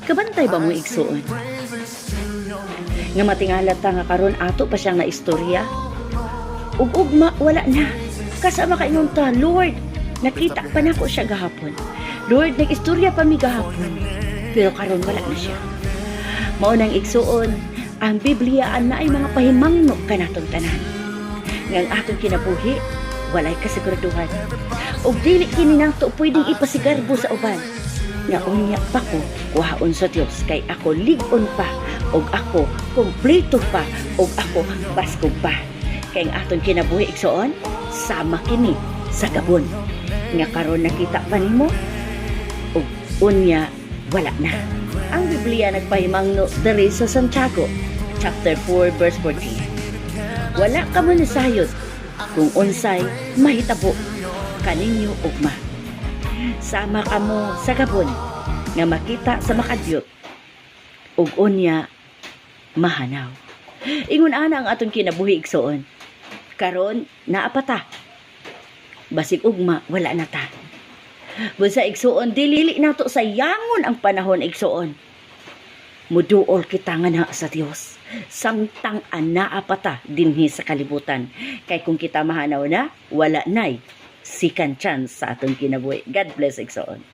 Kabantay ba mo igsuon? Nga matingala ta nga karon ato pa siyang naistorya. Ug ugma wala na. Kasama ka ingon ta, Lord, nakita pa nako siya gahapon. Lord, nag-istorya pa mi gahapon. Pero karon wala na siya. Mao nang igsuon, ang Biblia na ay mga pahimangno kanatong tanan. Nga ang atong kinabuhi, walay kasiguraduhan. Ug dili kini nato pwedeng ipasigarbo sa uban. Nga unya pa ko kuhaon sa Dios kay ako lig-on pa ug ako kompleto pa ug ako baskog pa. Kay ang aton kinabuhi igsuon sama kini sa gabon. Nga karon nakita pa nimo ug unya wala na. Ang Biblia nagpahimangno diri sa Santiago chapter 4 verse 14. Wala ka man nasayod kung unsay mahitabo kaninyo ugma. Sama ka mo sa gabon nga makita sa makadyot ug unya mahanaw. Ingon ana ang atong kinabuhi igsuon. Karon naa pa ta. Basig ugma wala na ta. Busa igsuon dili nato sayangon ang panahon igsuon. Muduol kita nga na sa Dios. Samtang anaa pa ta dinhi sa kalibutan. Kay kung kita mahanaw na, wala nay second chance sa atong kinabuhi. God bless igsuon.